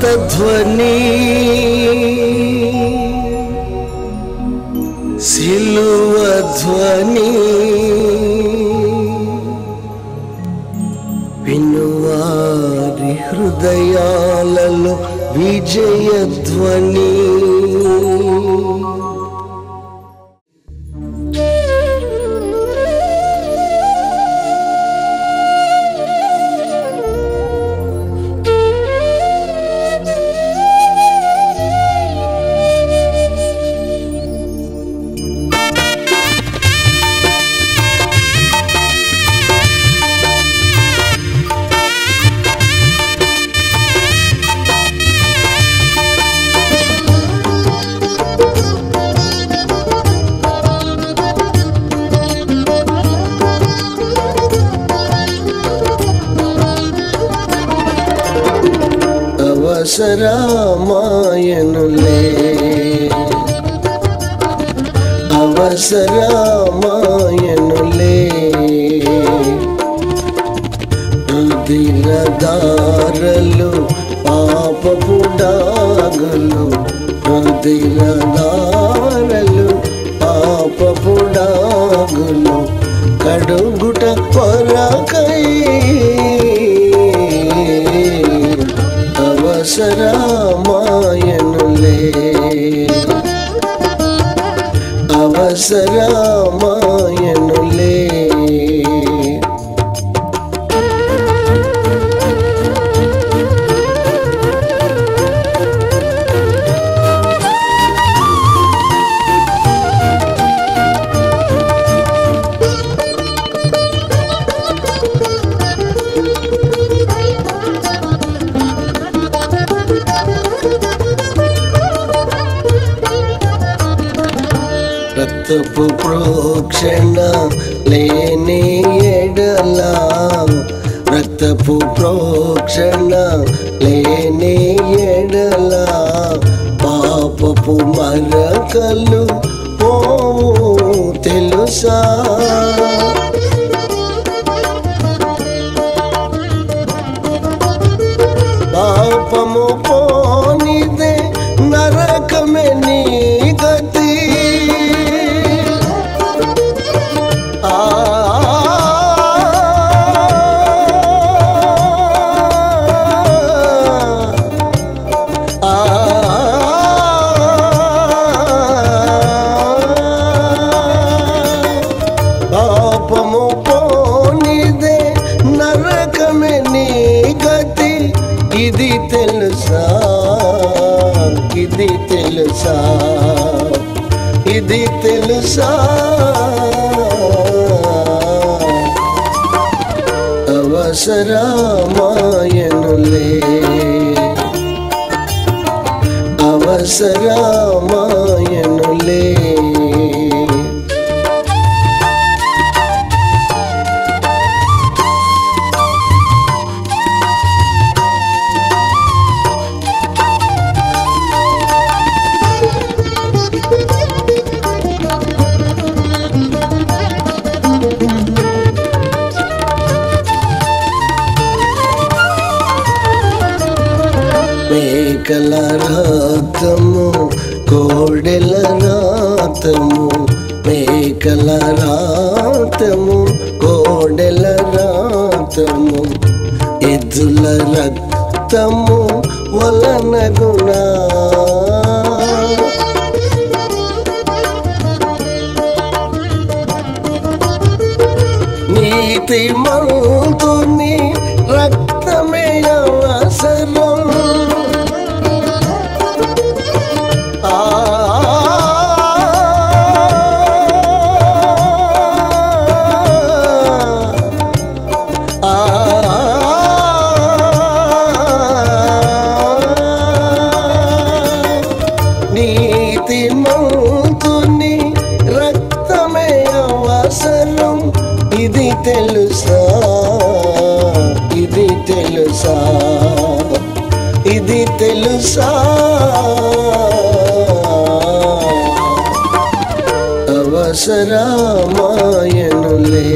స్వార్థధ్వని సిలువ ధ్వని వినువారి హృదయాలలో విజయధ్వని. అవసరమాయనులే అవసరమాయనులే రుధిరధారలు పాపపు డాగులు రుధిరధారలు పాపపు డాగులు కడుగుట కొరకై అవసరమాయనులే అవసరమాయనులే రక్తపు ప్రోక్షణ లేని ఎడల రక్తపు ప్రోక్షణ లేని ఎడల పాపపు మరకలు పోవు తెలుసా. పాపము పోనిదే నరకమే నీ గతి. పాపము పోనిదే నరకమే నీ గతి. ఇది తెలుసా ఇది తెలుసా ఇది తెలుసా. అవసరమాయనులే అవసరమాయనులే మేకల రక్తము కోడెల రక్తము మేకల రక్తము కోడెల రక్తము ఎద్దుల రక్తము వలనగునా. నీతిమంతుని రక్తమే అవసరం. నీతిమంతుని రక్తమే అవసరం. ఇది తెలుసా ఇది తెలుసా ఇది తెలుసా. అవసరమాయనులే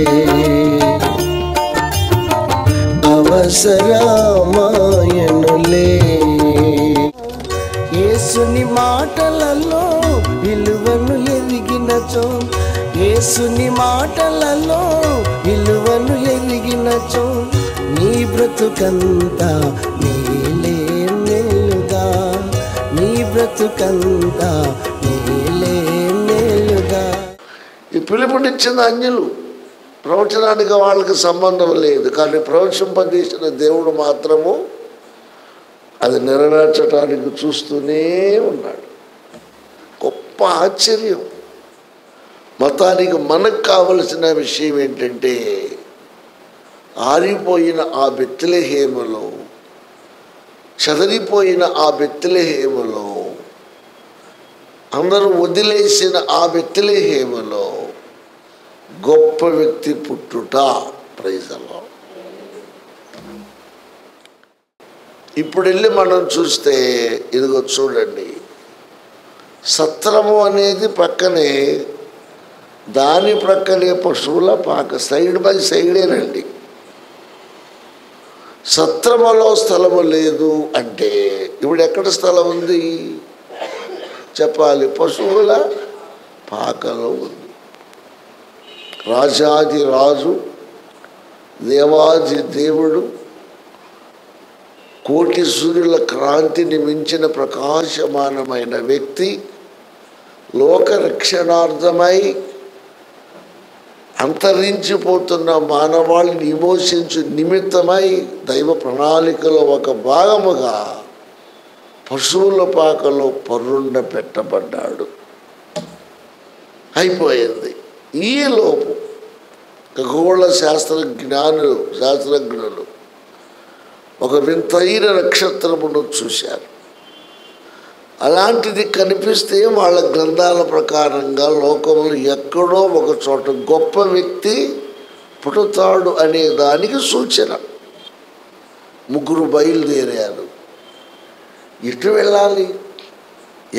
అవసరమాయనులే యేసుని మాటలలో విలువను ఎరిగినచో, యేసుని మాటలలో విలువను ఎరిగినచో, నీ బ్రతుకంతా మేలే మేలుగా, నీ బ్రతుకంతా మేలే మేలుగా. ఈ పిలుపునిచ్చిన అన్యులు, ప్రవచనానికి వాళ్ళకి సంబంధం లేదు, కానీ ప్రవచింపజేసిన దేవుడు మాత్రము అది నెరవేర్చడానికి చూస్తూనే ఉన్నాడు. గొప్ప ఆశ్చర్యం. మతానికి మనకు కావలసిన విషయం ఏంటంటే, ఆరిపోయిన ఆ బెత్లెహేములో, చెదరిపోయిన ఆ బెత్లెహేములో, అందరూ వదిలేసిన ఆ బెత్లెహేములో గొప్ప వ్యక్తి పుట్టుట. Praise the lord. ఇప్పుడు వెళ్ళి మనం చూస్తే ఇదిగో చూడండి, సత్రము అనేది పక్కనే, దాని ప్రక్కనే పశువుల పాక, సైడ్ బై సైడేనండి. సత్రములో స్థలము లేదు అంటే ఇప్పుడు ఎక్కడ స్థలం ఉంది చెప్పాలి? పశువుల పాకలో ఉంది. రాజాది రాజు, దేవాది దేవుడు, కోటి సూర్యుల క్రాంతిని మించిన ప్రకాశమానమైన వ్యక్తి, లోక రక్షణార్థమై అంతరించిపోతున్న మానవాళిని విమోచించు నిమిత్తమై దైవ ప్రణాళికలో ఒక భాగముగా పశువుల పాకలో పరుండ పెట్టబడ్డాడు. అయిపోయింది. ఈలోపు ఖగోళ శాస్త్రజ్ఞులు ఒక వింతైన నక్షత్రమును చూశారు. అలాంటిది కనిపిస్తే వాళ్ళ గ్రంథాల ప్రకారంగా లోకంలో ఎక్కడో ఒక చోట గొప్ప వ్యక్తి పుడతాడు అనే దానికి సూచన. ముగ్గురు బయలుదేరారు. ఎటు వెళ్ళాలి?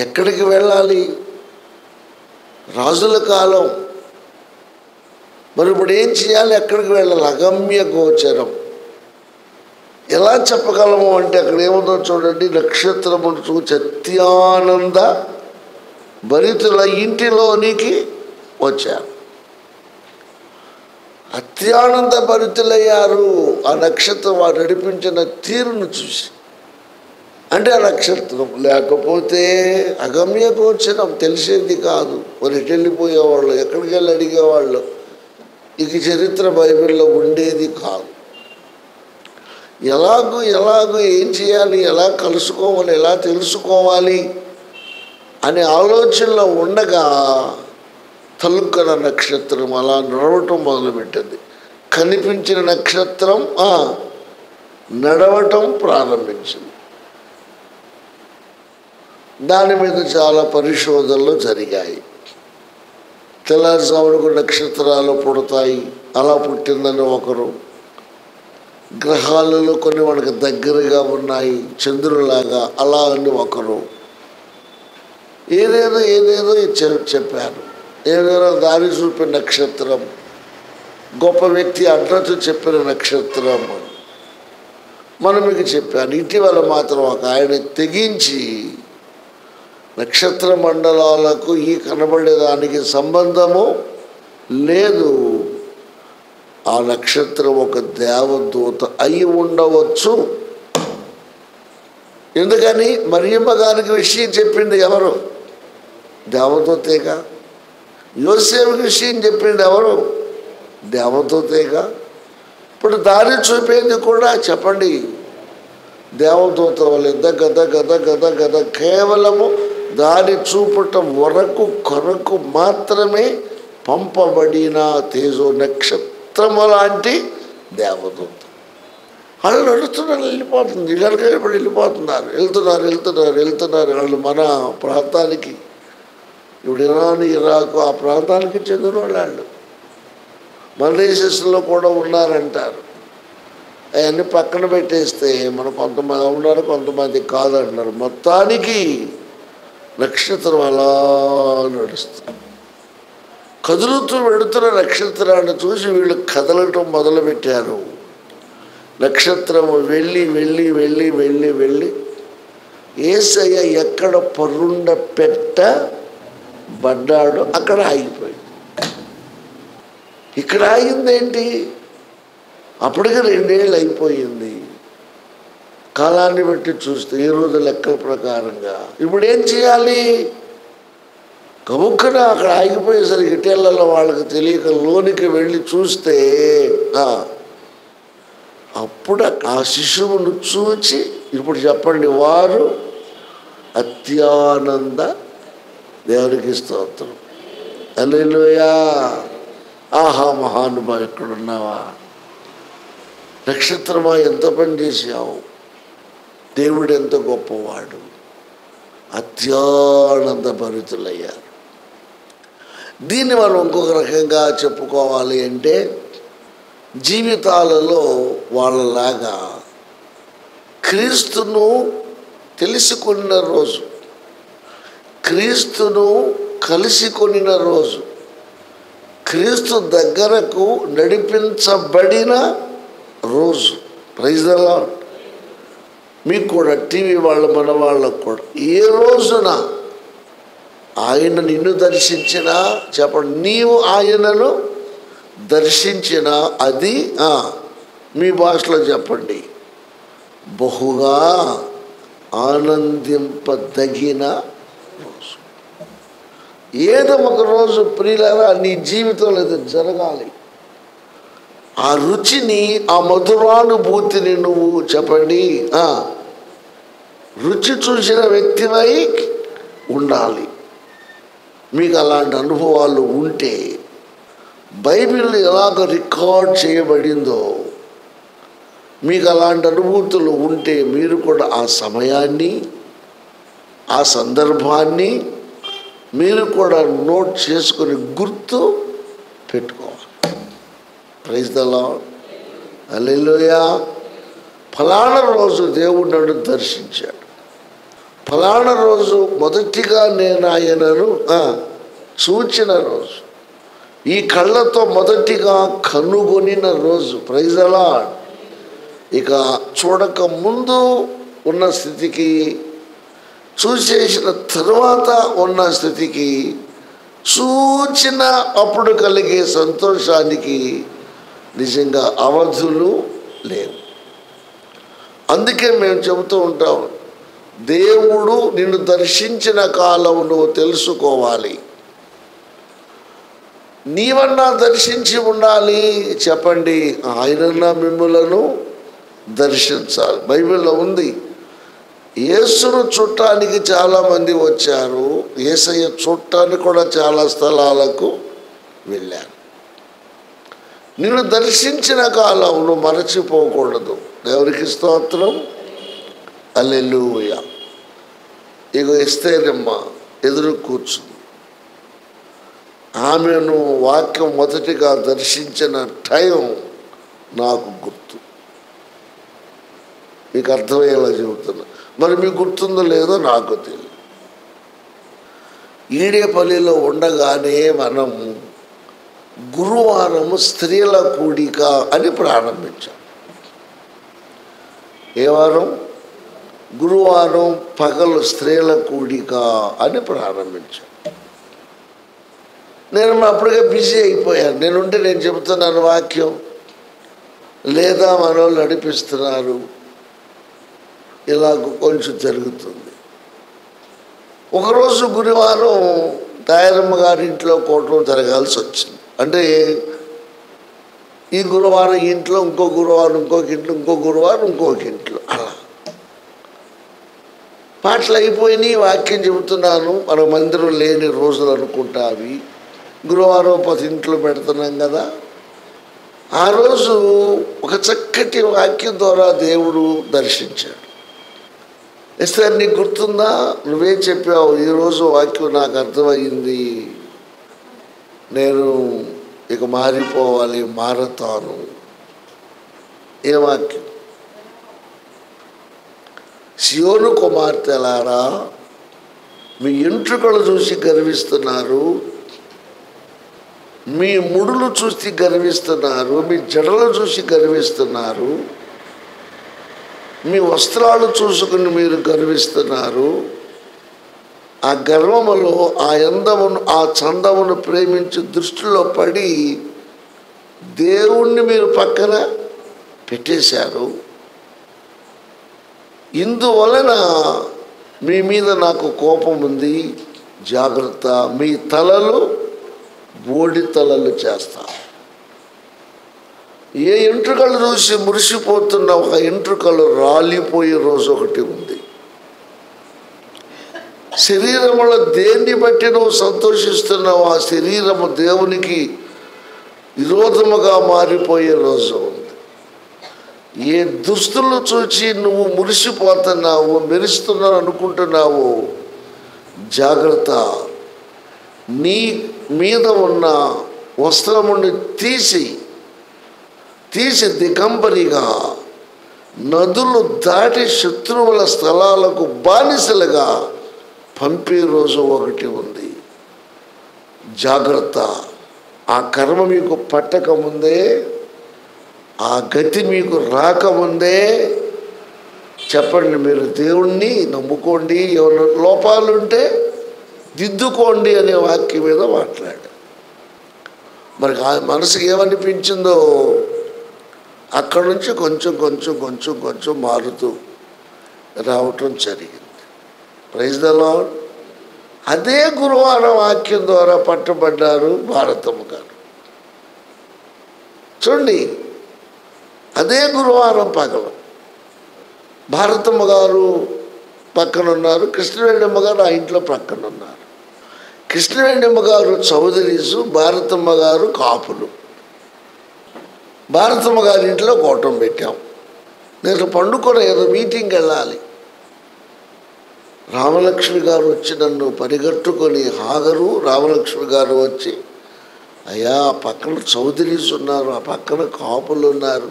ఎక్కడికి వెళ్ళాలి? రాజుల కాలం. మరి ఇప్పుడు ఏం చేయాలి? ఎక్కడికి వెళ్ళాలి? అగమ్య గోచరం. ఎలా చెప్పగలము అంటే అక్కడ ఏముందో చూడండి, నక్షత్రమును చూచి అత్యానంద భరితుల ఇంటిలోనికి వచ్చారు. అత్యానంద భరితులయ్యారు ఆ నక్షత్రం వారు నడిపించిన తీరును చూసి. అంటే ఆ నక్షత్రం లేకపోతే అగమ్య గోచరం, తెలిసేది కాదు. మరి ఎటు వెళ్ళిపోయేవాళ్ళు, ఎక్కడికి వెళ్ళి అడిగేవాళ్ళు, ఇక చరిత్ర బైబిల్లో ఉండేది కాదు. ఎలాగో ఏం చేయాలి, ఎలా కలుసుకోవాలి, ఎలా తెలుసుకోవాలి అనే ఆలోచనలో ఉండగా తలుక్కన నక్షత్రం అలా నడవటం మొదలుపెట్టింది. కనిపించిన నక్షత్రం నడవటం ప్రారంభించింది. దాని మీద చాలా పరిశోధనలు జరిగాయి. తెల్లారుజామునకు నక్షత్రాలు పుడతాయి, అలా పుట్టిందని ఒకరు, గ్రహాలలో కొన్ని మనకు దగ్గరగా ఉన్నాయి చంద్రులాగా అలా అని ఒకరు, ఏదేదో చెప్పారు. ఏదైనా దారి చూపిన నక్షత్రం, గొప్ప వ్యక్తి అడ్రస్ చెప్పిన నక్షత్రం మనం మీకు చెప్పాను. ఇటీవల మాత్రం ఒక ఆయన తెగించి నక్షత్ర మండలాలకు ఈ కనబడేదానికి సంబంధము లేదు, ఆ నక్షత్రం ఒక దేవదూత అయి ఉండవచ్చు. ఎందుకని? మరియమ్మ గారికి విషయం చెప్పింది ఎవరు? దేవదూతేగా. యోసేపుకి విషయం చెప్పింది ఎవరు? దేవదూతేగా. ఇప్పుడు దారి చూపేది కూడా చెప్పండి దేవదూత వల్ల. గద కేవలము దారి చూపటం కొరకు మాత్రమే పంపబడిన తేజో నక్షత్రము లాంటి దేవదూత. వాళ్ళు నడుస్తున్నారు, వెళ్ళిపోతుంది, ఇళ్ళకి వెళ్ళిపోతున్నారు, వెళ్తున్నారు. వాళ్ళు మన ప్రాంతానికి, ఇప్పుడు ఇరాన్, ఇరాక్ ఆ ప్రాంతానికి చెందిన వాళ్ళు మన దేశంలో కూడా ఉన్నారంటారు. అవన్నీ పక్కన పెట్టేస్తే మన కొంతమంది ఉన్నారు, కొంతమంది కాదంటున్నారు. మొత్తానికి నక్షత్రం అలా నడుస్తుంది. కదులుతూ వెడుతున్న నక్షత్రాన్ని చూసి వీళ్ళు కదలటం మొదలుపెట్టారు. నక్షత్రము వెళ్ళి యేసయ్య ఎక్కడ పరుండ పెట్టబడ్డాడో అక్కడ ఆగిపోయింది. ఇక్కడ ఆగిందేంటి? అప్పటికి 2 ఏళ్ళు అయిపోయింది. కాలాన్ని బట్టి చూస్తే ఈ రోజు లెక్కల ప్రకారంగా ఇప్పుడు ఏం చేయాలి? గబుక్కన అక్కడ ఆగిపోయేసరికి ఇటేళ్లలో వాళ్ళకి తెలియక లోనికి వెళ్ళి చూస్తే అప్పుడు ఆ శిశువును చూచి ఇప్పుడు చెప్పండి, వారు అత్యానంద, దేవునికి స్తోత్రం, హల్లెలూయా. ఆహా మహానుభావ, ఎక్కడున్నావా? నక్షత్రమా, ఎంత పని చేశావు? దేవుడు ఎంత గొప్పవాడు. అత్యానంద భరితులయ్యారు. దీన్ని మనం ఇంకొక రకంగా చెప్పుకోవాలి అంటే, జీవితాలలో వాళ్ళలాగా క్రీస్తును తెలుసుకున్న రోజు, క్రీస్తును కలిసికొనిన రోజు, క్రీస్తు దగ్గరకు నడిపించబడిన రోజు. Praise the Lord. మీకు కూడా, టీవీ మన వాళ్ళకు కూడా, ఏ రోజున ఆయన నిన్ను దర్శించినా చెప్పండి, నీవు ఆయనను దర్శించిన అది మీ భాషలో చెప్పండి, బహుగా ఆనందింపదగిన రోజు. ఏదో ఒక రోజు ప్రియులారా నీ జీవితంలో ఇది జరగాలి. ఆ రుచిని, ఆ మధురానుభూతిని నువ్వు చెప్పండి రుచి చూసిన వ్యక్తివై ఉండాలి. మీకు అలాంటి అనుభవాలు ఉంటే, బైబిల్ ఎలాగ రికార్డ్ చేయబడిందో మీకు అలాంటి అనుభూతులు ఉంటే, మీరు కూడా ఆ సమయాన్ని, ఆ సందర్భాన్ని మీరు కూడా నోట్ చేసుకొని గుర్తు పెట్టుకోవాలి. ప్రైజ్ ది లార్డ్, హల్లెలూయా. ఫలానా రోజు దేవుడు నన్ను దర్శించాడు, ఫలానా రోజు మొదటిగా నేను ఆయనను చూచిన రోజు, ఈ కళ్ళతో మొదటిగా కనుగొనిన రోజు. Praise the Lord. ఇక చూడక ముందు ఉన్న స్థితికి, చూసేసిన తరువాత ఉన్న స్థితికి, చూచిన అప్పుడు కలిగే సంతోషానికి నిజంగా అవధులు లేవు. అందుకే మేము చెబుతూ ఉంటాం, దేవుడు నిన్ను దర్శించిన కాలం నువ్వు తెలుసుకోవాలి. నీవన్నా దర్శించి ఉండాలి. చెప్పండి, ఆయనన్నా మిమ్ములను దర్శించాలి. బైబిల్లో ఉంది, యేసును చూడటానికి చాలామంది వచ్చారు, యేసయ్య చూడటానికి కూడా చాలా స్థలాలకు వెళ్ళారు. నిన్ను దర్శించిన కాలం నువ్వు మరచిపోకూడదు. దేవునికి స్తోత్రం, హల్లెలూయా. ఇగో ఎస్తేరమ్మ ఎదురు కూర్చుంది. ఆమెను వాక్యం మొదటిగా దర్శించిన టైం నాకు గుర్తు. మీకు అర్థమయ్యేలా చెబుతున్నా. మరి మీకు గుర్తుందో లేదో నాకు తెలియదు. ఈడేపల్లిలో ఉండగానే మనం గురువారము స్త్రీల కూడిక అని ప్రారంభించాం. ఏ వారం? గురువారం పగలు స్త్రీల కూడిక అని ప్రారంభించాం. నేను అప్పటికే బిజీ అయిపోయాను. నేను చెబుతున్నాను వాక్యం, లేదా మనోళ్ళు నడిపిస్తున్నారు, ఇలా కొంచెం జరుగుతుంది. ఒకరోజు గురువారం తాయారమ్మ గారి ఇంట్లో కూటం జరగాల్సి వచ్చింది. అంటే ఈ గురువారం ఇంట్లో, ఇంకో గురువారం ఇంకొక ఇంట్లో, ఇంకో గురువారం ఇంకొక ఇంట్లో, అలా పాటలు అయిపోయినాయి. వాక్యం చెబుతున్నాను. మన మందిరం లేని రోజులు అనుకుంటా అవి. గురువారం 10 ఇంట్లో పెడుతున్నాం కదా. ఆ రోజు ఒక చక్కటి వాక్యం ద్వారా దేవుడు దర్శించాడు. ఎస్తేర్, నీకు గుర్తుందా? నువ్వేం చెప్పావు? ఈరోజు వాక్యం నాకు అర్థమయ్యింది, నేను ఇక మారిపోవాలి, మారతాను. ఏ వాక్యం? సియోను కుమార్తెలారా, మీ ఎంట్రుకలు చూసి గర్విస్తున్నారు, మీ ముడులు చూసి గర్విస్తున్నారు, మీ జడలు చూసి గర్విస్తున్నారు, మీ వస్త్రాలు చూసుకుని మీరు గర్విస్తున్నారు. ఆ గర్వములో ఆ అందమును ఆ చందమును ప్రేమించి దృష్టిలో పడి దేవుణ్ణి మీరు పక్కన పెట్టేశారు. ఇందువలన మీ మీద నాకు కోపం ఉంది, జాగ్రత్త, మీ తలలు బోడి తలలు చేస్తా. ఏ ఎంట్రుకలు చూసి మురిసిపోతున్న ఒక ఎంట్రుకలు రాలిపోయే రోజు ఒకటి ఉంది. శరీరములో దేన్ని బట్టి నువ్వు సంతోషిస్తున్నావు, ఆ శరీరము దేవునికి విరోధముగా మారిపోయే రోజు ఉంది. ఏ దుస్తులు చూచి నువ్వు మురిసిపోతున్నావు, మెరుస్తున్నావు అనుకుంటున్నావు, జాగ్రత్త, నీ మీద ఉన్న వస్త్రముని తీసి దిగంబరిగా నదులు దాటి శత్రువుల స్థలాలకు బానిసలుగా పంపే రోజు ఒకటి ఉంది. జాగ్రత్త. ఆ కర్మ మీకు పట్టకముందే, ఆ గతి మీకు రాకముందే చెప్పండి, మీరు దేవుణ్ణి నమ్ముకోండి, ఎవరి లోపాలుంటే దిద్దుకోండి అనే వాక్యం మీద మాట్లాడు. మరి ఆ మనసుకి ఏమనిపించిందో అక్కడి నుంచి కొంచెం కొంచెం కొంచెం కొంచెం మారుతూ రావటం జరిగింది. Praise the Lord. అదే గురువారం వాక్యం ద్వారా పట్టబడ్డారు భారతమ్మ గారు. చూడండి, అదే గురువారం పగలు భారతమ్మ గారు పక్కన ఉన్నారు, కృష్ణవేణమ్మ గారు ఆ ఇంట్లో పక్కన ఉన్నారు. కృష్ణవేణమ్మ గారు చౌదరీసు, భారతమ్మ గారు కాపులు. భారతమ్మ గారి ఇంట్లో కూటం పెట్టాం. నేను పండుకొని ఏదో మీటింగ్కి వెళ్ళాలి. రామలక్ష్మి గారు వచ్చి నన్ను పరిగెట్టుకొని, హాగరు రామలక్ష్మి గారు వచ్చి, అయ్యా ఆ పక్కన చౌదరీస్ ఉన్నారు, ఆ పక్కన కాపులు ఉన్నారు,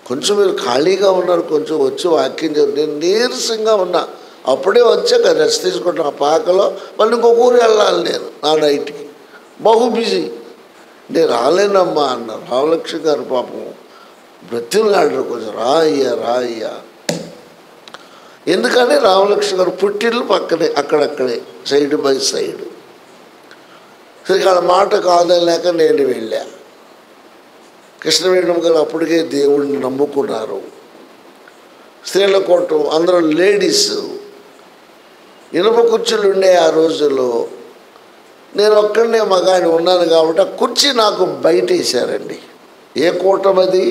కొంచెం మీరు ఖాళీగా ఉన్నారు, కొంచెం వచ్చి వాక్యం చెప్పి. నేను నీరసంగా ఉన్నా, అప్పుడే వచ్చాక రెస్ట్ తీసుకుంటాను. ఆ పాకలో మళ్ళీ ఇంకొక ఊరు వెళ్ళాలి నేను నా నైట్కి, బహు బిజీ, నేను రాలేనమ్మా అన్నారు. రామలక్ష్మి గారు పాపం బ్రతిలాడరు, కొంచెం రాయ్యా. ఎందుకని రామలక్ష్మి గారు పుట్టిల్లు పక్కనే, అక్కడక్కడే, సైడ్ బై సైడ్. ఇక్కడ మాట కాదలేక నేను వెళ్ళా. కృష్ణవేణమ్మ గారు అప్పటికే దేవుడిని నమ్ముకున్నారు. స్త్రీల కోటం అందరూ లేడీస్, ఇనుప కుర్చీలు ఉండే ఆ రోజుల్లో. నేను ఒక్కడనే మగాని ఉన్నాను కాబట్టి ఆ కుర్చీ నాకు బయట వేశారండి. ఏ కూటం అది?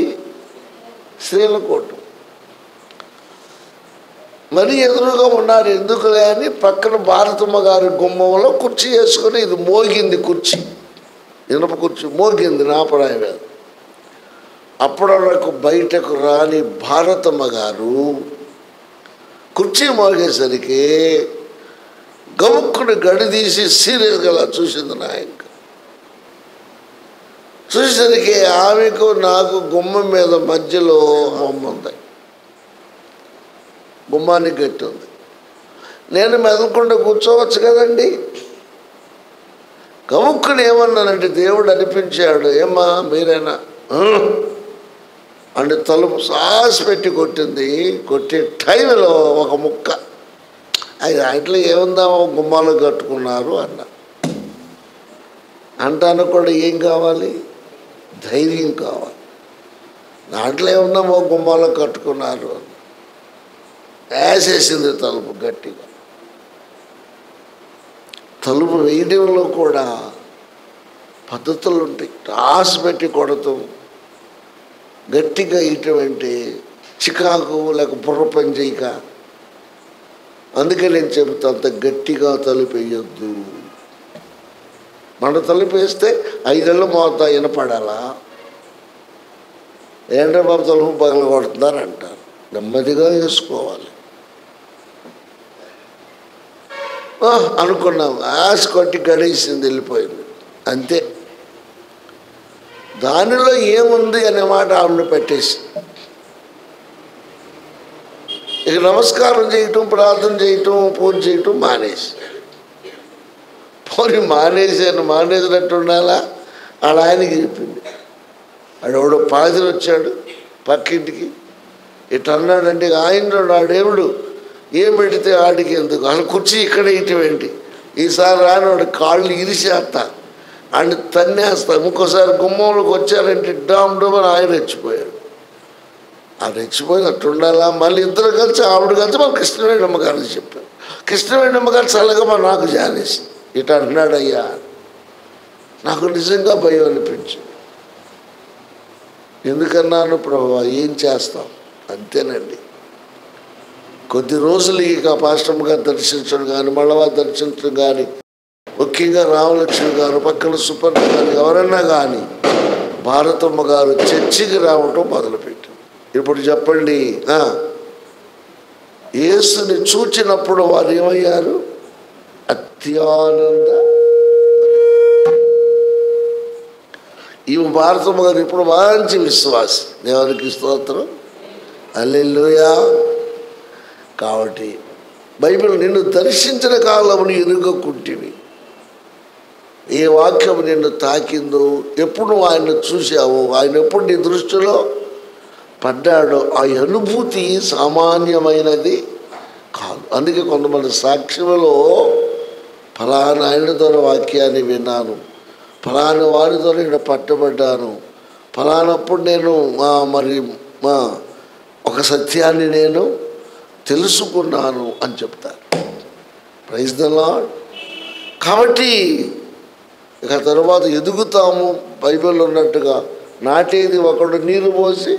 స్త్రీల కూటం. మరి ఎదురుగా ఉన్నారు, ఎందుకులే అని పక్కన భారతమ్మ గారి గుమ్మంలో కుర్చీ వేసుకొని, ఇది మోగింది కుర్చీ, ఇనుప కుర్చీ మోగింది నా ప్రాయం. అప్పుడు నాకు బయటకు రాని భారతమ్మ గారు కుర్చీ మోగేసరికి గముక్కుని గడిదీసి సీరియస్గా అలా చూసింది. నాయక చూసేసరికి ఆమెకు నాకు గుమ్మం మీద మధ్యలో బొమ్మ ఉంది, గుమ్మానికి గట్టి ఉంది. నేను మెదకుండా కూర్చోవచ్చు కదండి. గముక్కుని ఏమన్నానంటే దేవుడు అనిపించాడు, ఏమ్మా మీరేనా అంటే తలుపు సాస్ పెట్టి కొట్టింది. కొట్టే టైంలో ఒక ముక్క, అది దాంట్లో ఏముందామో గుమ్మాలు కట్టుకున్నారు అన్న. అంటాను కూడా ఏం కావాలి? ధైర్యం కావాలి. దాంట్లో ఏముందామో గుమ్మాలు కట్టుకున్నారు అని వేసేసింది తలుపు గట్టిగా. తలుపు వేయడంలో కూడా పద్ధతులు ఉంటాయి. రాసి పెట్టి కొడతాం, గట్టిగా ఇటువంటి చికాకు లేక బుర్ర పని చేయక. అందుకే నేను చెబుతా, అంత గట్టిగా తలుపు వేయొద్దు. మన తలుపు వేస్తే 5 ఏళ్ళు మోత వినపడాలా? ఏంటంటే బాబు తలుపు పగల కొడుతున్నారు అంటారు. నెమ్మదిగా వేసుకోవాలి అనుకున్నాం. ఆశ కొట్టి గడేసింది, వెళ్ళిపోయింది అంతే. దానిలో ఏముంది అనే మాట ఆవిడ పెట్టేసి ఇక నమస్కారం చేయటం, ప్రార్థన చేయటం, పూజ చేయటం మానేసి. పోనీ మానేసినట్టు ఉండాలా? ఆడ ఆయనకి చెప్పింది. ఆడెవడో పాదిరి వచ్చాడు పక్కింటికి, ఇట్లా అన్నాడంటే ఆయనలో నా దేవుడు ఏం పెడితే ఆడికి ఎందుకు అసలు కుర్చీ ఇక్కడ ఇటువంటి ఈసారి రానివాడు కాళ్ళు ఇరిసేస్తా ఆయన తన్నేస్తా. ఇంకోసారి గుమ్మంలోకి వచ్చారంటే డామ్ డోమ్ అని ఆయన రెచ్చిపోయాడు. ఆ రెచ్చిపోయినట్టు ఉండాలా. మళ్ళీ ఇద్దరు కలిసి ఆవిడ కలిసి మన కృష్ణవేణమ్మ గారికి చెప్పారు. కృష్ణవేణమ్మ గారు చల్లగా నాకు జానేసి ఇట్లా అంటున్నాడయ్యా. నాకు నిజంగా భయం అనిపించింది. ఎందుకన్నాను ప్రభువా ఏం చేస్తాం అంతేనండి. కొద్ది రోజులు ఇక పాస్టమ్ గారు దర్శించడం కానీ మళ్ళవా దర్శించడం కానీ ముఖ్యంగా రామలక్ష్మి గారు పక్కన సుపర్ణ గారు ఎవరన్నా కానీ భారతమ్మ గారు చర్చికి రావటం మొదలుపెట్టారు. ఇప్పుడు చెప్పండి, యేసుని చూచినప్పుడు వారు ఏమయ్యారు? అత్యానంద. ఈమె భారతమ్మ గారు ఇప్పుడు మంచి విశ్వాసి. దేవునికి స్తోత్రం, హల్లెలూయా. కాబట్టి బైబిల్ నిన్ను దర్శించిన కాలమును ఎరుగకుంటివి. ఏ వాక్యం నిన్ను తాకిందో, ఎప్పుడు నువ్వు ఆయన చూసావు, ఆయన ఎప్పుడు నీ దృష్టిలో పడ్డాడో ఆ అనుభూతి సామాన్యమైనది కాదు. అందుకే కొంతమంది సాక్ష్యంలో ఫలానా ఆయన ద్వారా వాక్యాన్ని విన్నాను, ఫలానా వారి ద్వారా ఇక్కడ పట్టబడ్డాను, ఫలానప్పుడు నేను ఒక సత్యాన్ని నేను తెలుసుకున్నాను అని చెప్తారు. Praise the Lord. కాబట్టి ఇక తర్వాత ఎదుగుతాము. బైబిల్లో ఉన్నట్టుగా నాటేది ఒకడు, నీరు పోసి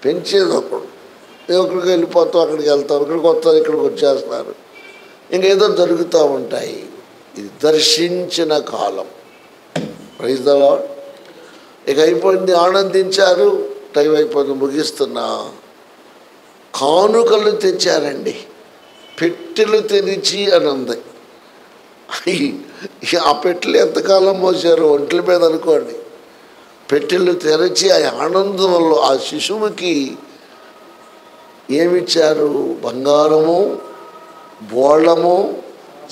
పెంచేది ఒకడు. ఒకరికి వెళ్ళిపోతాం, అక్కడికి వెళ్తాం, ఇక్కడికి వస్తాం, ఇక్కడికి వచ్చేస్తారు, ఇంకేదో జరుగుతూ ఉంటాయి. ఇది దర్శించిన కాలం. Praise the lord. ఇక అయిపోయింది, ఆనందించారు, టైం అయిపోయింది, ముగిస్తున్నా. కానుకలు తెచ్చారండి, పెట్టెలు తెరిచి అని ఉంది. ఆ పెట్టెలు ఎంతకాలం మోసారు ఒంట్ల మీద అనుకోండి. పెట్టెలు తెరచి ఆ ఆనందంలో ఆ శిశువుకి ఏమిచ్చారు? బంగారము, బోళము,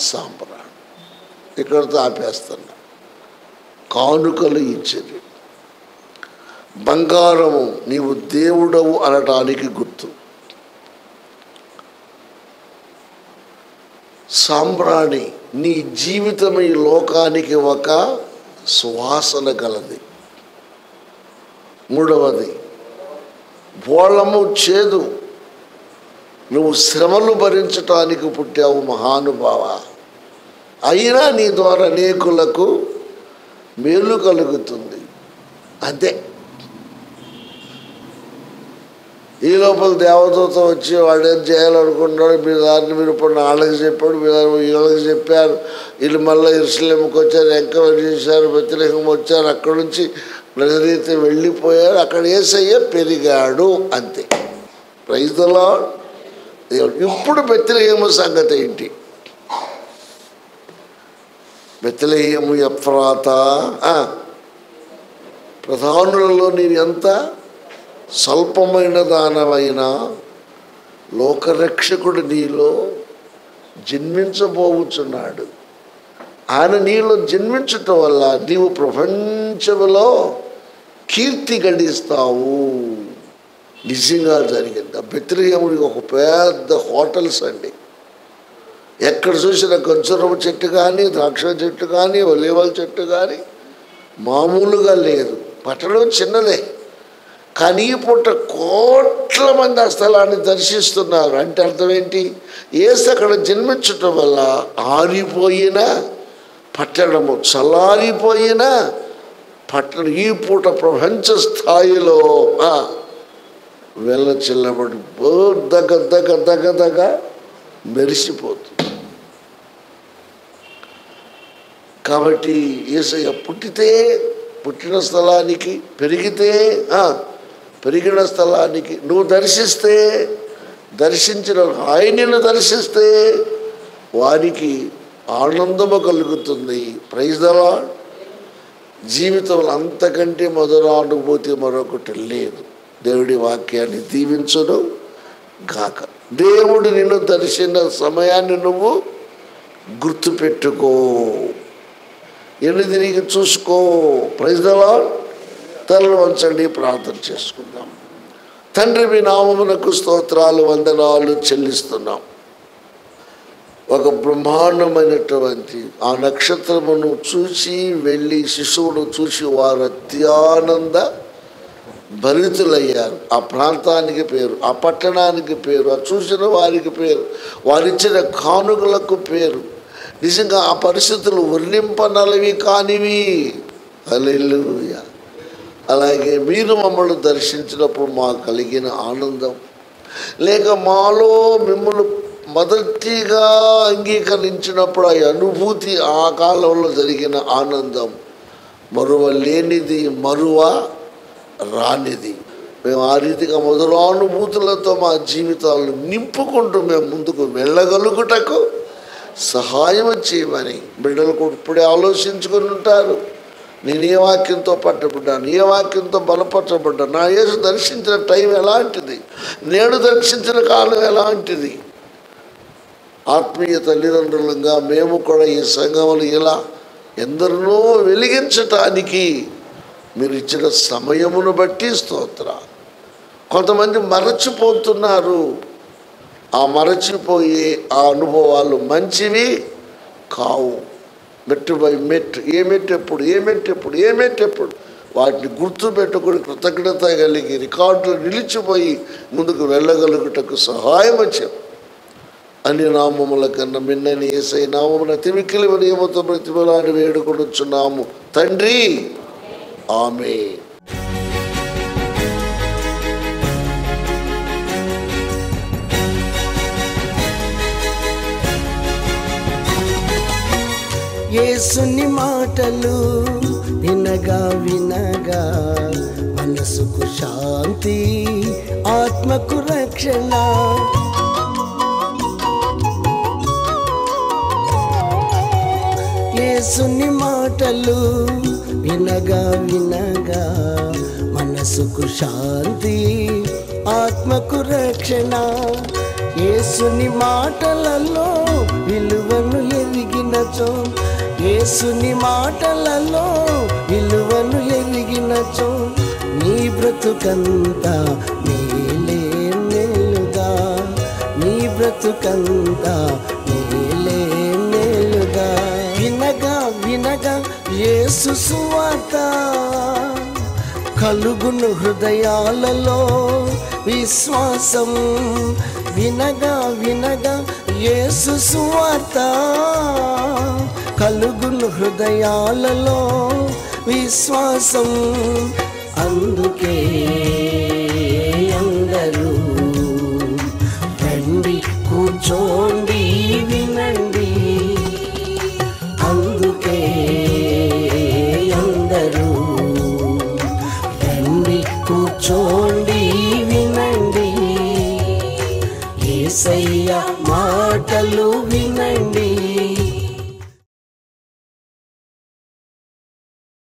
సాంబ్రాణి. ఇక్కడితో ఆపేస్తున్నా. కానుకలు ఇచ్చేది. బంగారము నీవు దేవుడవు అనటానికి గుర్తు. సాంబ్రాణి నీ జీవితం ఈ లోకానికి ఒక సువాసన కలది. మూడవది బోళము, చేదు. నువ్వు శ్రమలు భరించటానికి పుట్టావు మహానుభావ. అయినా నీ ద్వారా అనేకులకు మేలు కలుగుతుంది. అంతే. ఈ లోపల దేవదూత వచ్చి వాడేం చేయాలనుకుంటున్నాడు, మీ దారిని మీరు ఇప్పుడు వాళ్ళకి చెప్పాడు, మీ దాన్ని వీళ్ళకి చెప్పారు, వీళ్ళు మళ్ళీ యెరూషలేముకి వచ్చారు, ఎంక్వైరీ చేశారు, బెత్లెహేము వచ్చారు, అక్కడి నుంచి నజరేతు వెళ్ళిపోయారు. అక్కడ యేసయ్య పెరిగాడు. అంతే. Praise the Lord. ఇప్పుడు బెత్లెహేము సంగతి ఏంటి? బెత్లెహేము ఎఫ్రాతా, ప్రధానులలో నేను ఎంత స్వల్పమైన దానమైన లోకరక్షకుడు నీలో జన్మించబోచున్నాడు. ఆయన నీలో జన్మించటం వల్ల నీవు ప్రపంచంలో కీర్తి గడిస్తావు. నిజంగా జరిగింది. ఆ బెత్లెహేముకి ఒక పెద్ద హోటల్స్ అండి. ఎక్కడ చూసిన ఖర్జూరపు చెట్టు కానీ, ద్రాక్ష చెట్టు కానీ, ఒలీవల చెట్టు కానీ మామూలుగా లేదు. పట్టణం చిన్నదే, కానీ ఈ పూట కోట్ల మంది ఆ స్థలాన్ని దర్శిస్తున్నారు. అంటే అర్థం ఏంటి? యేసు అక్కడ జన్మించటం వల్ల ఆరిపోయిన పట్టణము, చల్లారిపోయిన పట్టణం ఈ పూట ప్రపంచ స్థాయిలో వెళ్ళ చిల్లబడి దగ్గ దగ్గ దగ్గ దగ్గ మెరిసిపోతుంది. కాబట్టి యేసయ్య పుట్టిన స్థలానికి, పెరిగిన స్థలానికి నువ్వు దర్శిస్తే, దర్శించిన ఆయనను దర్శిస్తే వారికి ఆనందము కలుగుతుంది. Praise the Lord. జీవితంలో అంతకంటే మధుర అనుభూతి మరొకటి లేదు. దేవుడి వాక్యాన్ని దీవించును గాక. దేవుడు నిన్ను దర్శించిన సమయాన్ని నువ్వు గుర్తుపెట్టుకో, ఎన్ని తిరిగి చూసుకో. Praise the Lord. తలలు వంచండి, ప్రార్థన చేసుకుందాం. తండ్రి, మీ నామమునకు స్తోత్రాలు, వందనాలు చెల్లిస్తున్నాం. ఒక బ్రహ్మాండమైనటువంటి ఆ నక్షత్రమును చూసి వెళ్ళి శిశువును చూసి వారు అత్యానంద భరితులయ్యారు. ఆ ప్రాంతానికి పేరు, ఆ పట్టణానికి పేరు, ఆ చూసిన వారికి పేరు, వారిచ్చిన కానుకలకు పేరు. నిజంగా ఆ పరిస్థితులు వర్ణింపనలవి కానివి. హల్లెలూయా. అలాగే మీరు మమ్మల్ని దర్శించినప్పుడు మాకు కలిగిన ఆనందం, లేక మాలో మిమ్మల్ని మొదటిగా అంగీకరించినప్పుడు ఆ అనుభూతి, ఆ కాలంలో జరిగిన ఆనందం మరువలేనిది, రానిది. మేము ఆ రీతిగా మధురానుభూతులతో మా జీవితాలను నింపుకుంటూ మేము ముందుకు వెళ్ళగలుగుటకు సహాయం చేయమని బిడ్డలు కూడా ఇప్పుడే ఆలోచించుకొని ఉంటారు. నేను ఏ వాక్యంతో పట్టబడ్డాను, ఏ వాక్యంతో బలపరచబడ్డాను, నా యేసు దర్శించిన టైం ఎలాంటిది, నేడు దర్శించిన కాలం ఎలాంటిది. ఆత్మీయ తల్లిదండ్రులుగా మేము కూడా ఈ సంఘములు ఇలా ఎందరినో వెలిగించటానికి మీరు ఇచ్చిన సమయమును బట్టి స్తోత్ర. కొంతమంది మరచిపోతున్నారు. ఆ మరచిపోయే ఆ అనుభవాలు మంచివి కావు. మెట్టు బై మెట్టు, ఏ మెట్టు ఎప్పుడు వాటిని గుర్తుపెట్టుకుని కృతజ్ఞత కలిగి రికార్డులు నిలిచిపోయి ముందుకు వెళ్ళగలుగుటకు సహాయం వచ్చాం. అన్ని నామముల కన్నా మిన్నని యేసయ్య నామమున తిమికిలి నియమతో ప్రతిఫలాన్ని వేడుకొనుచున్నాము తండ్రి. ఆమేన్. యేసుని మాటలు వినగా వినగా మనసుకు శాంతి, ఆత్మకు రక్షణ. యేసుని మాటలు వినగా వినగా మనసుకు శాంతి, ఆత్మకు రక్షణ. యేసుని మాటలలో విలువను ఎరిగినచో, యేసుని మాటలలో విలువను ఎరిగినచో నీ బ్రతుకంతా మేలే మేలుగా, నీ బ్రతుకంతా మేలే మేలుగా. వినగా వినగా యేసు సువార్త కలుగును హృదయాలలో విశ్వాసం. వినగా వినగా యేసు సువార్త కలుగును హృదయాలలో విశ్వాసం. అందుకే అందరూ రండి, కూర్చోండి, వినండి. అందుకే అందరూ రండి, కూర్చోండి, వినండి. యేసయ్య మాటలు వినండి.